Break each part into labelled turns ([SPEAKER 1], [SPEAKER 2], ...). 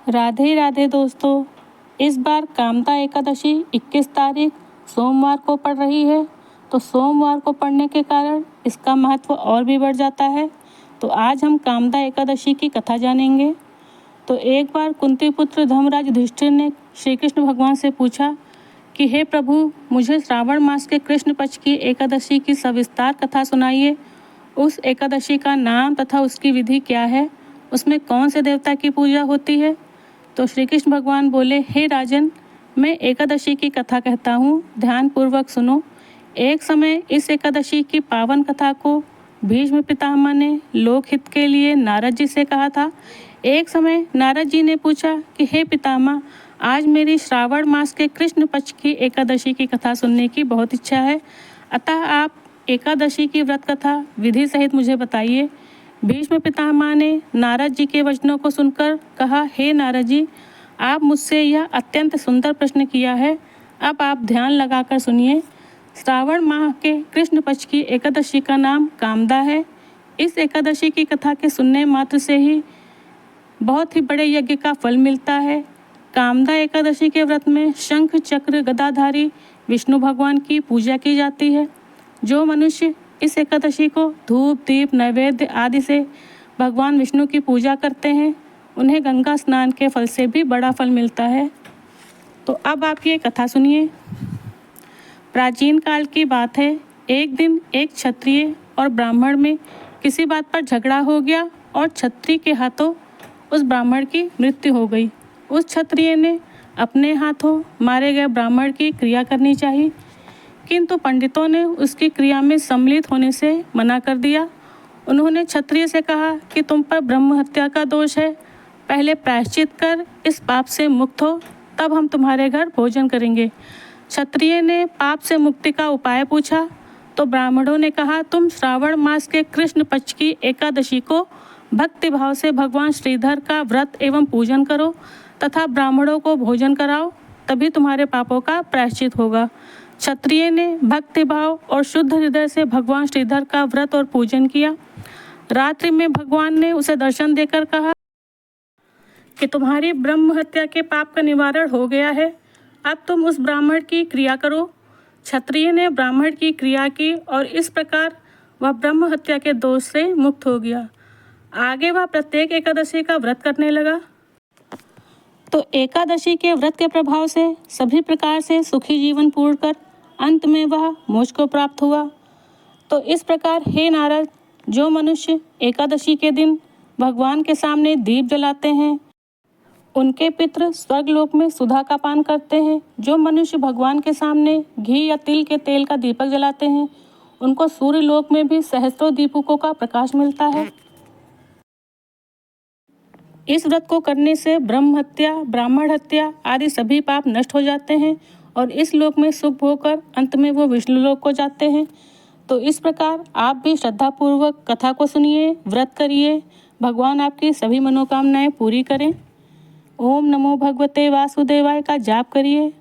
[SPEAKER 1] राधे राधे दोस्तों, इस बार कामदा एकादशी 21 तारीख सोमवार को पड़ रही है। तो सोमवार को पड़ने के कारण इसका महत्व और भी बढ़ जाता है। तो आज हम कामदा एकादशी की कथा जानेंगे। तो एक बार कुंती पुत्र धर्मराज युधिष्ठिर ने श्री कृष्ण भगवान से पूछा कि हे प्रभु, मुझे श्रावण मास के कृष्ण पक्ष की एकादशी की सविस्तार कथा सुनाइए। उस एकादशी का नाम तथा उसकी विधि क्या है, उसमें कौन से देवता की पूजा होती है। तो श्री कृष्ण भगवान बोले, हे राजन, मैं एकादशी की कथा कहता हूँ, ध्यानपूर्वक सुनो। एक समय इस एकादशी की पावन कथा को भीष्म पितामह ने लोकहित के लिए नारद जी से कहा था। एक समय नारद जी ने पूछा कि हे पितामह, आज मेरी श्रावण मास के कृष्ण पक्ष की एकादशी की कथा सुनने की बहुत इच्छा है, अतः आप एकादशी की व्रत कथा विधि सहित मुझे बताइए। भीष्म पितामह ने नारद जी के वचनों को सुनकर कहा, हे नारद जी, आप मुझसे यह अत्यंत सुंदर प्रश्न किया है। अब आप ध्यान लगाकर सुनिए। श्रावण माह के कृष्ण पक्ष की एकादशी का नाम कामदा है। इस एकादशी की कथा के सुनने मात्र से ही बहुत ही बड़े यज्ञ का फल मिलता है। कामदा एकादशी के व्रत में शंख चक्र गदाधारी विष्णु भगवान की पूजा की जाती है। जो मनुष्य इस एकादशी को धूप दीप नैवेद्य आदि से भगवान विष्णु की पूजा करते हैं, उन्हें गंगा स्नान के फल से भी बड़ा फल मिलता है। तो अब आप ये कथा सुनिए। प्राचीन काल की बात है। एक दिन एक क्षत्रिय और ब्राह्मण में किसी बात पर झगड़ा हो गया और क्षत्रिय के हाथों उस ब्राह्मण की मृत्यु हो गई। उस क्षत्रिय ने अपने हाथों मारे गए ब्राह्मण की क्रिया करनी चाहिए, किंतु पंडितों ने उसकी क्रिया में सम्मिलित होने से मना कर दिया। उन्होंने क्षत्रिय से कहा कि तुम पर ब्रह्म हत्या का दोष है, पहले प्रायश्चित कर इस पाप से मुक्त हो, तब हम तुम्हारे घर भोजन करेंगे। क्षत्रिय ने पाप से मुक्ति का उपाय पूछा तो ब्राह्मणों ने कहा, तुम श्रावण मास के कृष्ण पक्ष की एकादशी को भक्ति भाव से भगवान श्रीधर का व्रत एवं पूजन करो तथा ब्राह्मणों को भोजन कराओ, तभी तुम्हारे पापों का प्रायश्चित होगा। क्षत्रिय ने भक्ति भाव और शुद्ध हृदय से भगवान श्रीधर का व्रत और पूजन किया। रात्रि में भगवान ने उसे दर्शन देकर कहा कि तुम्हारी ब्रह्म हत्या के पाप का निवारण हो गया है, अब तुम उस ब्राह्मण की क्रिया करो। क्षत्रिय ने ब्राह्मण की क्रिया की और इस प्रकार वह ब्रह्म हत्या के दोष से मुक्त हो गया। आगे वह प्रत्येक एकादशी का व्रत करने लगा। तो एकादशी के व्रत के प्रभाव से सभी प्रकार से सुखी जीवन पूर्ण कर अंत में वह मोक्ष को प्राप्त हुआ। तो इस प्रकार हे नारद, जो मनुष्य एकादशी के दिन भगवान के सामने दीप जलाते हैं, उनके पितृ स्वर्गलोक में सुधा का पान करते हैं। जो मनुष्य भगवान के सामने घी या तिल के तेल का दीपक जलाते हैं, उनको सूर्य लोक में भी सहस्त्रों दीपकों का प्रकाश मिलता है। इस व्रत को करने से ब्रह्म हत्या, ब्राह्मण हत्या आदि सभी पाप नष्ट हो जाते हैं और इस लोक में सुख भोगकर अंत में वो विष्णु लोक को जाते हैं। तो इस प्रकार आप भी श्रद्धापूर्वक कथा को सुनिए, व्रत करिए, भगवान आपकी सभी मनोकामनाएं पूरी करें। ओम नमो भगवते वासुदेवाय का जाप करिए।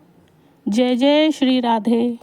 [SPEAKER 1] जय जय श्री राधे।